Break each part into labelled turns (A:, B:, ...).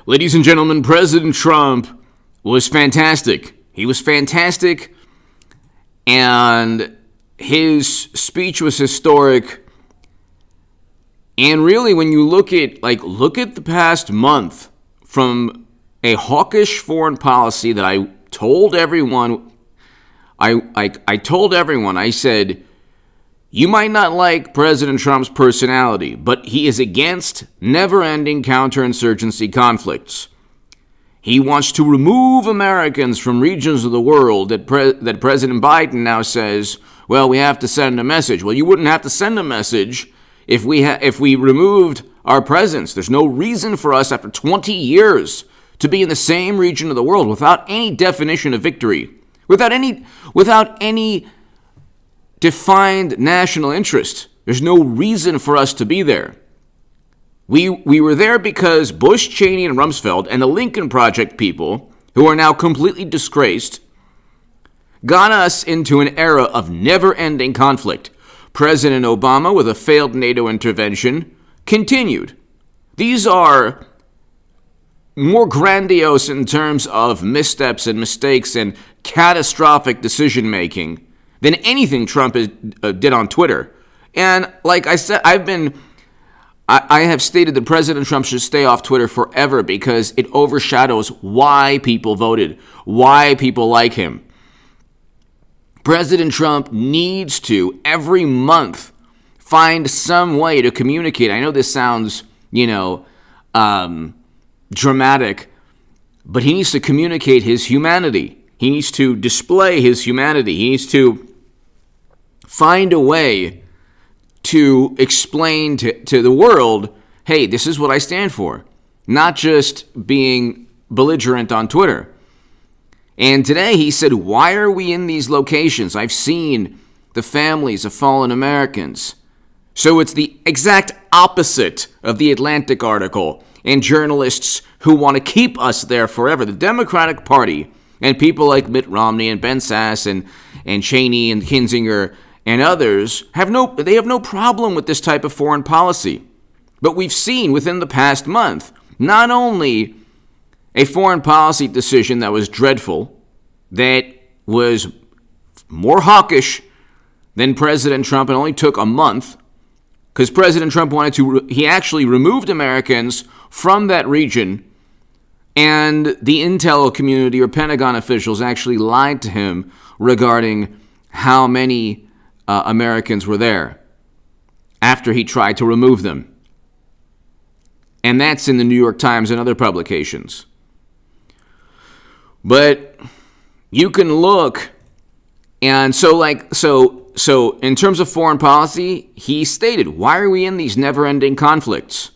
A: Ladies and gentlemen, President Trump was fantastic. He was fantastic, and his speech was historic. And really, when you look at the past month, from a hawkish foreign policy that I told everyone, I said, you might not like President Trump's personality, but he is against never-ending counterinsurgency conflicts. He wants to remove Americans from regions of the world that President Biden now says, well, we have to send a message. Well, you wouldn't have to send a message if we removed our presence. There's no reason for us after 20 years to be in the same region of the world without any definition of victory, without any defined national interest. There's no reason for us to be there. We were there because Bush, Cheney, and Rumsfeld and the Lincoln Project people, who are now completely disgraced, got us into an era of never-ending conflict. President Obama, with a failed NATO intervention, continued. These are more grandiose in terms of missteps and mistakes and catastrophic decision-making than anything Trump did on Twitter. And like I said, I have stated that President Trump should stay off Twitter forever because it overshadows why people voted, why people like him. President Trump needs to, every month, find some way to communicate. I know this sounds, dramatic, but he needs to communicate his humanity. He needs to display his humanity. He needs to find a way to explain to the world, hey, this is what I stand for, not just being belligerent on Twitter. And today he said, why are we in these locations? I've seen the families of fallen Americans. So it's the exact opposite of the Atlantic article and journalists who want to keep us there forever. The Democratic Party and people like Mitt Romney and Ben Sasse and Cheney and Kinzinger and others have no problem with this type of foreign policy. But we've seen within the past month, not only a foreign policy decision that was dreadful, that was more hawkish than President Trump and only took a month, because President Trump he actually removed Americans from that region, and the intel community or Pentagon officials actually lied to him regarding how many Americans were there after he tried to remove them. And that's in the New York Times and other publications. But you can look, and so in terms of foreign policy, he stated, why are we in these never-ending conflicts?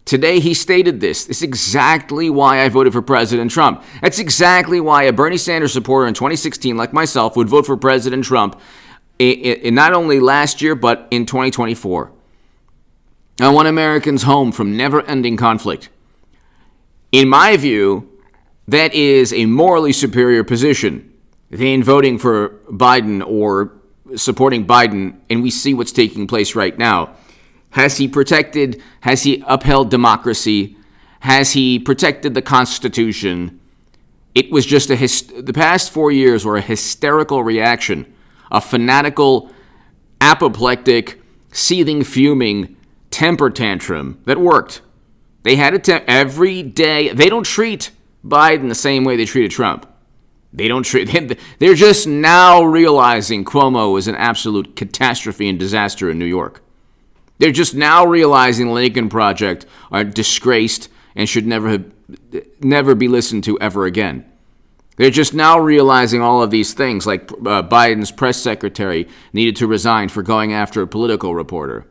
A: Today he stated this. This is exactly why I voted for President Trump. That's exactly why a Bernie Sanders supporter in 2016, like myself, would vote for President Trump in not only last year, but in 2024. I want Americans home from never-ending conflict. In my view, that is a morally superior position than voting for Biden or supporting Biden, and we see what's taking place right now. Has he upheld democracy? Has he protected the Constitution? It was just the past 4 years were a hysterical reaction, a fanatical, apoplectic, seething, fuming temper tantrum that worked. They had every day. They don't treat Biden the same way they treated Trump. They're just now realizing Cuomo is an absolute catastrophe and disaster in New York. They're just now realizing the Lincoln Project are disgraced and should never be listened to ever again. They're just now realizing all of these things, like Biden's press secretary needed to resign for going after a political reporter.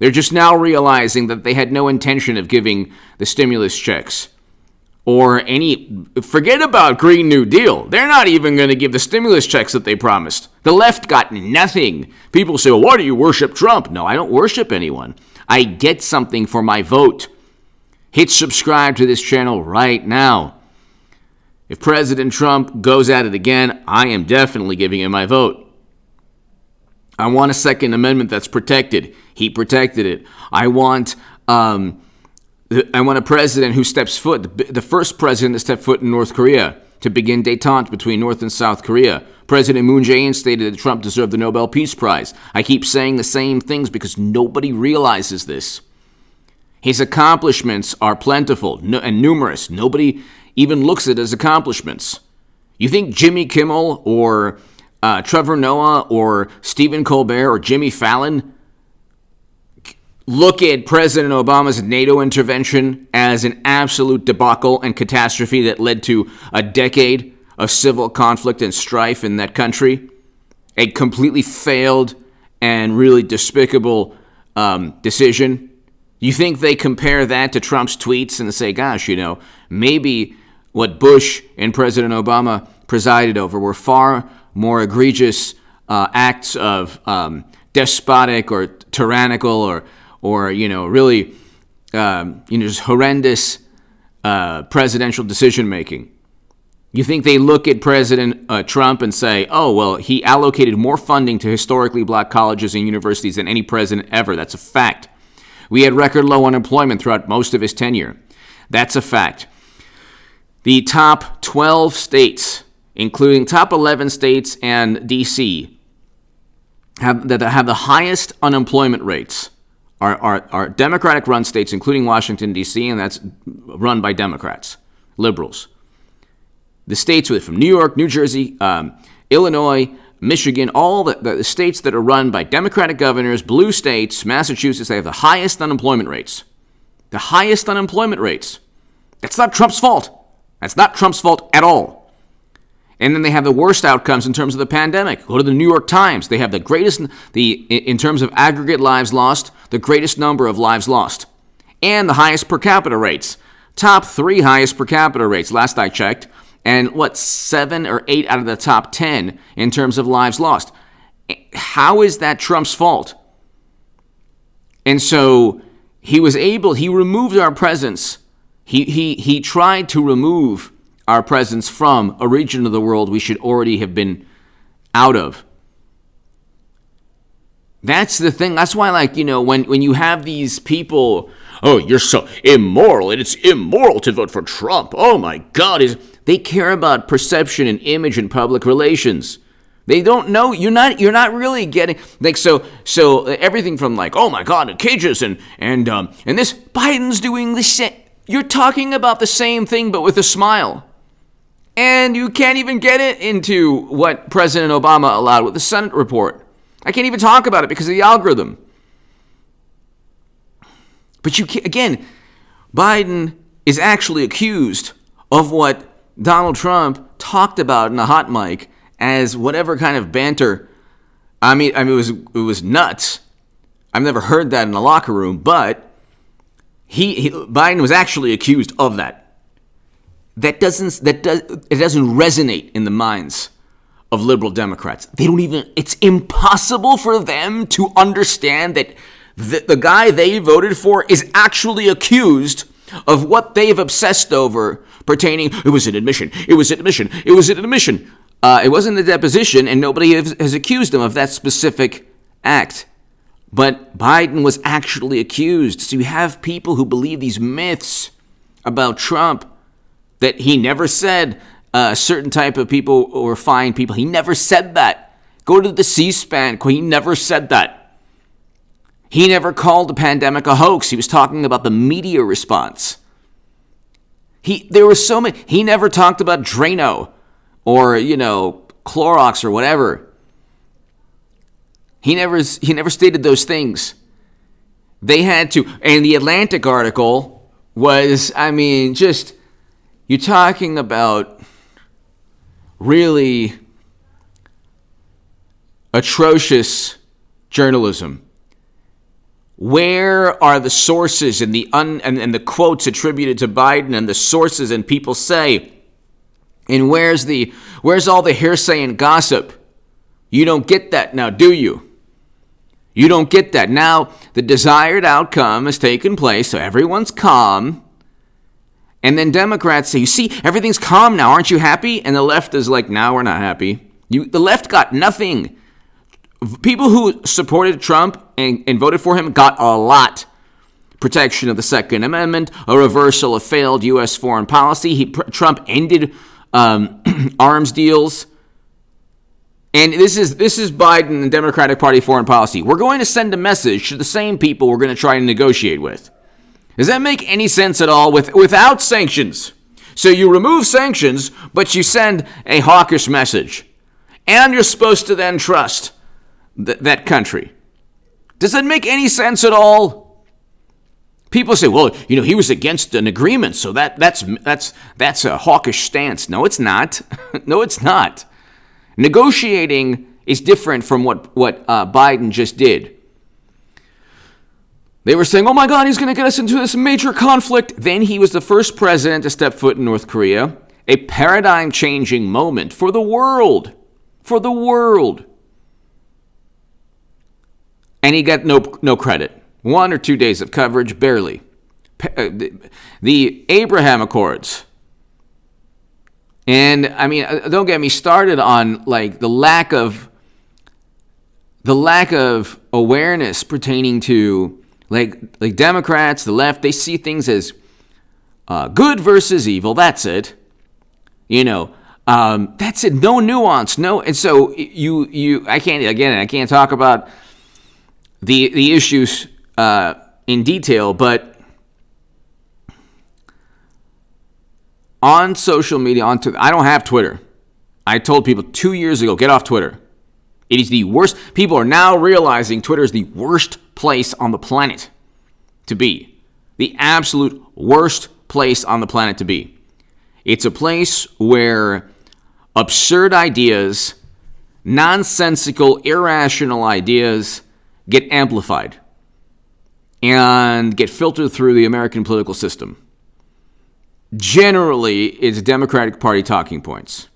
A: They're just now realizing that they had no intention of giving the stimulus checks or forget about Green New Deal. They're not even going to give the stimulus checks that they promised. The left got nothing. People say, well, why do you worship Trump? No, I don't worship anyone. I get something for my vote. Hit subscribe to this channel right now. If President Trump goes at it again, I am definitely giving him my vote. I want a Second Amendment that's protected. He protected it. I want the I want a president who steps foot, the first president to step foot in North Korea, to begin détente between North and South Korea. President Moon Jae-in stated that Trump deserved the Nobel Peace Prize. I keep saying the same things because nobody realizes this. His accomplishments are plentiful and numerous. Nobody even looks at it as accomplishments. You think Jimmy Kimmel or Trevor Noah or Stephen Colbert or Jimmy Fallon look at President Obama's NATO intervention as an absolute debacle and catastrophe that led to a decade of civil conflict and strife in that country? A completely failed and really despicable decision. You think they compare that to Trump's tweets and say, gosh, maybe what Bush and President Obama presided over were far more egregious acts of despotic or tyrannical or really just horrendous presidential decision making. You think they look at President Trump and say, oh, well, he allocated more funding to historically black colleges and universities than any president ever. That's a fact. We had record low unemployment throughout most of his tenure. That's a fact. The top 12 states, including top 11 states and D.C., have the highest unemployment rates are Democratic-run states, including Washington, D.C., and that's run by Democrats, liberals. The states from New York, New Jersey, Illinois, Michigan, all the states that are run by Democratic governors, blue states, Massachusetts, they have the highest unemployment rates. The highest unemployment rates. That's not Trump's fault. That's not Trump's fault at all. And then they have the worst outcomes in terms of the pandemic. Go to the New York Times. They have the greatest, in terms of aggregate lives lost, the greatest number of lives lost. And the highest per capita rates. Top 3 highest per capita rates, last I checked. And 7 or 8 out of the top 10 in terms of lives lost. How is that Trump's fault? And so he removed our presence. He tried to remove our presence from a region of the world we should already have been out of. That's the thing. That's why, when you have these people, oh, you're so immoral, and it's immoral to vote for Trump. Oh my God, they care about perception and image and public relations. They don't know. You're not really getting so everything from oh my God, cages and this Biden's doing the same. You're talking about the same thing but with a smile. And you can't even get it into what President Obama allowed with the Senate report. I can't even talk about it because of the algorithm. But again, Biden is actually accused of what Donald Trump talked about in a hot mic as whatever kind of banter. I mean, it was nuts. I've never heard that in a locker room, but Biden was actually accused of that. It doesn't resonate in the minds of liberal Democrats. It's impossible for them to understand that the guy they voted for is actually accused of what they've obsessed over pertaining, it was an admission. It wasn't a deposition, and nobody has accused him of that specific act. But Biden was actually accused. So you have people who believe these myths about Trump, that he never said a certain type of people or fine people. He never said that. Go to the C-SPAN. He never said that. He never called the pandemic a hoax. He was talking about the media response. There were so many. He never talked about Drano or, Clorox or whatever. He never stated those things. They had to. And the Atlantic article was, you're talking about really atrocious journalism. Where are the sources and the quotes attributed to Biden and the sources and people say? And where's all the hearsay and gossip? You don't get that now, do you? You don't get that. Now, the desired outcome has taken place, so everyone's calm. And then Democrats say, you see, everything's calm now. Aren't you happy? And the left is like, no, we're not happy. The left got nothing. People who supported Trump and voted for him got a lot. protection of the Second Amendment, a reversal of failed U.S. foreign policy. Trump ended arms deals. And this is Biden and Democratic Party foreign policy. We're going to send a message to the same people we're going to try to negotiate with. Does that make any sense at all without sanctions? So you remove sanctions, but you send a hawkish message. And you're supposed to then trust that country. Does that make any sense at all? People say, well, he was against an agreement, so that's a hawkish stance. No, it's not. No, it's not. Negotiating is different from what Biden just did. They were saying, oh my God, he's going to get us into this major conflict. Then he was the first president to step foot in North Korea. A paradigm-changing moment for the world. For the world. And he got no credit. 1 or 2 days of coverage, barely. The Abraham Accords. And I mean, don't get me started on like the lack of awareness pertaining to like Democrats, the left. They see things as good versus evil. That's it. That's it. No nuance. No. And so I can't talk about the issues in detail, but on social media, I don't have Twitter. I told people 2 years ago, get off Twitter. It is the worst. People are now realizing Twitter is the worst place on the planet to be. The absolute worst place on the planet to be. It's a place where absurd ideas, nonsensical, irrational ideas get amplified and get filtered through the American political system. Generally, it's Democratic Party talking points.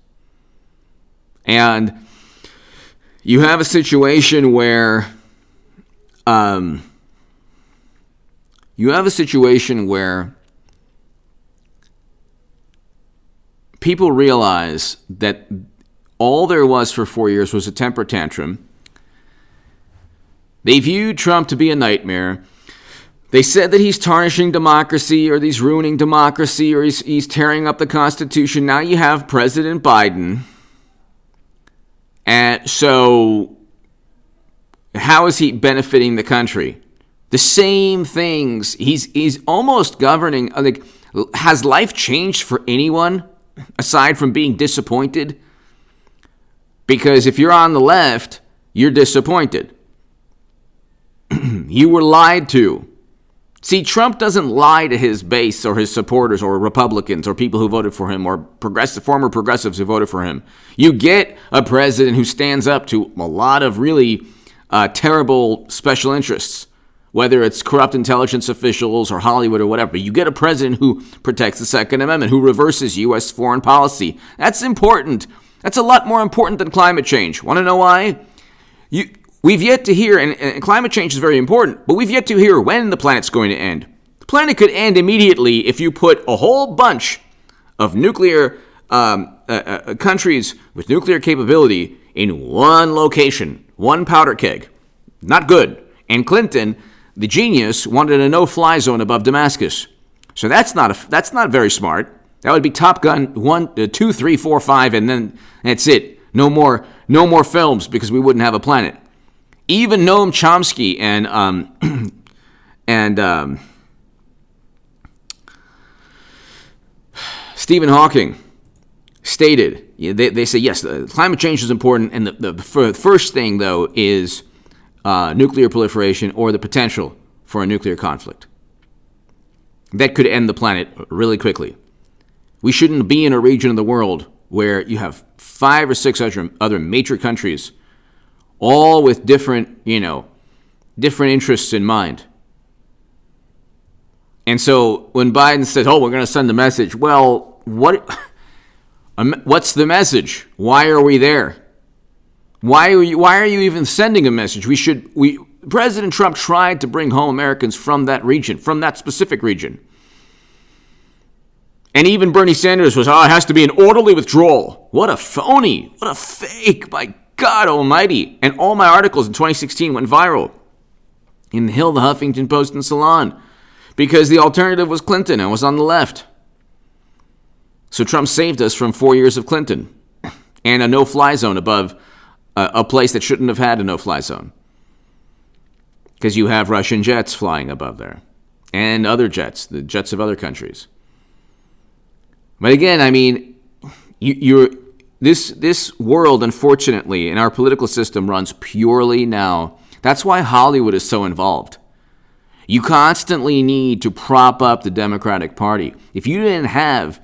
A: And you have a situation where people realize that all there was for 4 years was a temper tantrum. They viewed Trump to be a nightmare. They said that he's tarnishing democracy, or he's ruining democracy, or he's tearing up the Constitution. Now you have President Biden. And so how is he benefiting the country? The same things. He's almost governing. Like, has life changed for anyone aside from being disappointed? Because if you're on the left, you're disappointed. You were lied to. See, Trump doesn't lie to his base or his supporters or Republicans or people who voted for him or former progressives who voted for him. You get a president who stands up to a lot of really terrible special interests, whether it's corrupt intelligence officials or Hollywood or whatever. You get a president who protects the Second Amendment, who reverses U.S. foreign policy. That's important. That's a lot more important than climate change. Want to know why? We've yet to hear, and climate change is very important, but we've yet to hear when the planet's going to end. The planet could end immediately if you put a whole bunch of nuclear countries with nuclear capability in one location, one powder keg. Not good. And Clinton, the genius, wanted a no-fly zone above Damascus. So that's not very smart. That would be Top Gun 1, 2, 3, 4, 5, and then that's it. No more films because we wouldn't have a planet. Even Noam Chomsky and Stephen Hawking stated, they say, yes, climate change is important, and the first thing, though, is nuclear proliferation or the potential for a nuclear conflict. That could end the planet really quickly. We shouldn't be in a region of the world where you have 5 or 6 other major countries all with different interests in mind. And so when Biden said, we're going to send a message, well, what's the message? Why are we there? Why are you even sending a message? President Trump tried to bring home Americans from that region, from that specific region. And even Bernie Sanders was, it has to be an orderly withdrawal. What a phony. What a fake. My God almighty. And all my articles in 2016 went viral. In the Hill, the Huffington Post, and Salon. because the alternative was Clinton and was on the left. So Trump saved us from 4 years of Clinton and a no-fly zone above a place that shouldn't have had a no-fly zone. Because you have Russian jets flying above there and other jets, the jets of other countries. But again, I mean, this world, unfortunately, and our political system runs purely now. That's why Hollywood is so involved. You constantly need to prop up the Democratic Party. If you didn't have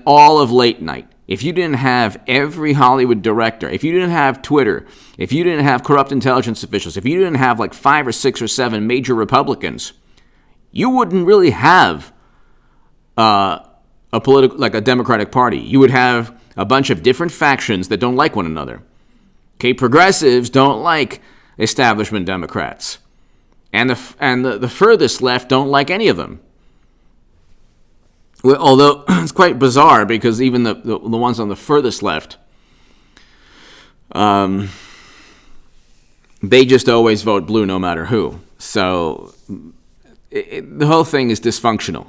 A: all of late night, if you didn't have every Hollywood director, if you didn't have Twitter, if you didn't have corrupt intelligence officials, if you didn't have like 5 or 6 or 7 major Republicans, you wouldn't really have a Democratic Party. You would have a bunch of different factions that don't like one another. Okay, progressives don't like establishment Democrats, and the furthest left don't like any of them. Well, although it's quite bizarre because even the ones on the furthest left, they just always vote blue no matter who. So the whole thing is dysfunctional.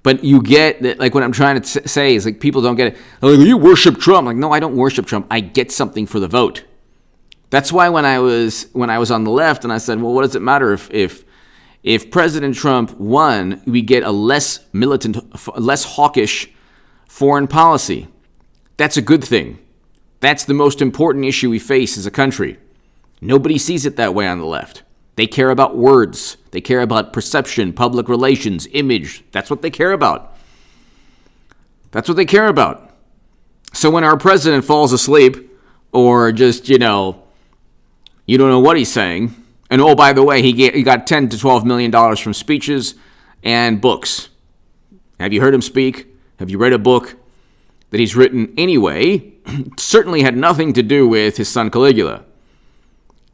A: But you get that, like what I'm trying to say is like people don't get it. Like, you worship Trump. Like, no, I don't worship Trump. I get something for the vote. That's why when I was on the left and I said, well, what does it matter if President Trump won, we get a less militant, less hawkish foreign policy. That's a good thing. That's the most important issue we face as a country. Nobody sees it that way on the left. They care about words. They care about perception, public relations, image. That's what they care about. That's what they care about. So when our president falls asleep or just, you don't know what he's saying, and oh, by the way, he got $10 to $12 million from speeches and books. Have you heard him speak? Have you read a book that he's written anyway? Certainly had nothing to do with his son Caligula.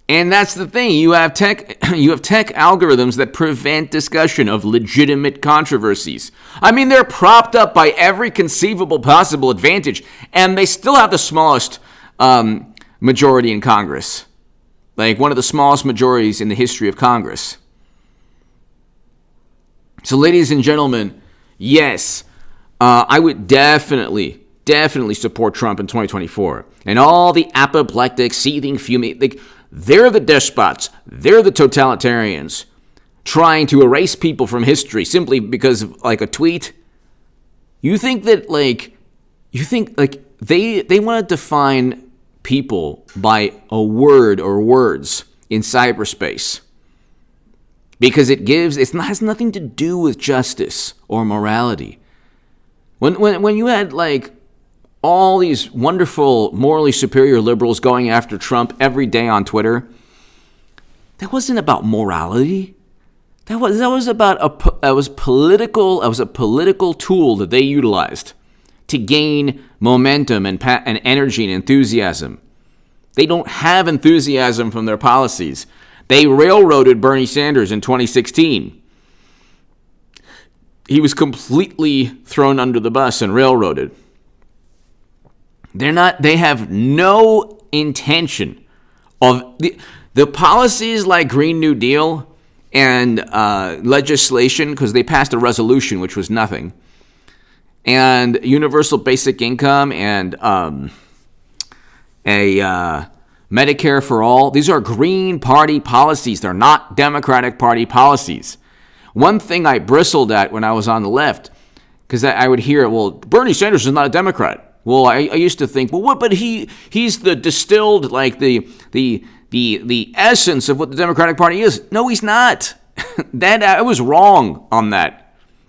A: And that's the thing. You have tech algorithms that prevent discussion of legitimate controversies. I mean, they're propped up by every conceivable possible advantage, and they still have the smallest majority in Congress. Like one of the smallest majorities in the history of Congress. So, ladies and gentlemen, yes, I would definitely support Trump in 2024. And all the apoplectic, seething, fuming, they're the despots. They're the totalitarians trying to erase people from history simply because of like a tweet. You think that they want to define people by a word or words in cyberspace because it has nothing to do with justice or morality. When you had like all these wonderful, morally superior liberals going after Trump every day on Twitter, that wasn't about morality. That was a political tool that they utilized to gain momentum and energy and enthusiasm. They don't have enthusiasm from their policies. They railroaded Bernie Sanders in 2016. He was completely thrown under the bus and railroaded. They have no intention of the policies like Green New Deal and legislation, because they passed a resolution, which was nothing, and universal basic income and Medicare for all. These are Green Party policies. They're not Democratic Party policies. One thing I bristled at when I was on the left, because I would hear, well, Bernie Sanders is not a Democrat. Well, I used to think, well, what? But he's the distilled, like the essence of what the Democratic Party is. No, he's not. I was wrong on that.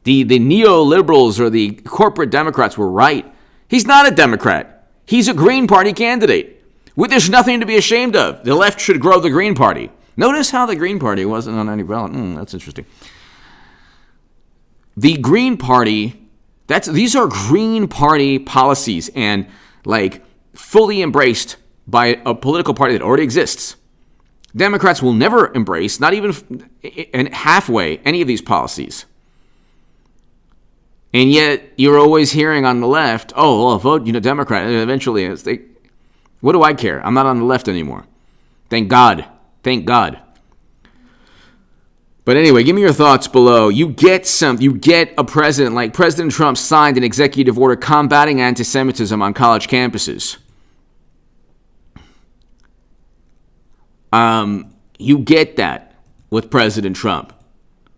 A: The neoliberals or the corporate Democrats were right. He's not a Democrat. He's a Green Party candidate. There's nothing to be ashamed of. The left should grow the Green Party. Notice how the Green Party wasn't on any ballot. That's interesting. The Green Party. These are Green Party policies and like fully embraced by a political party that already exists. Democrats will never embrace, not even halfway, any of these policies. And yet you're always hearing on the left, oh, well, vote, Democrat. And eventually, what do I care? I'm not on the left anymore. Thank God. Thank God. But anyway, give me your thoughts below. You get a president like President Trump signed an executive order combating anti-Semitism on college campuses. You get that with President Trump.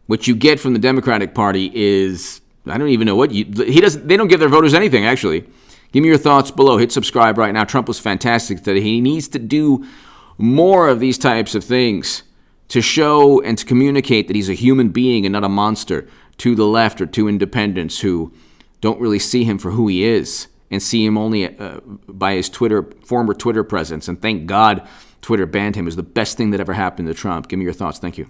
A: What you get from the Democratic Party is, I don't even know what they don't give their voters anything, actually. Give me your thoughts below. Hit subscribe right now. Trump was fantastic today. He needs to do more of these types of things to show and to communicate that he's a human being and not a monster to the left or to independents who don't really see him for who he is and see him only by his former Twitter presence. And thank God Twitter banned him. It was the best thing that ever happened to Trump. Give me your thoughts. Thank you.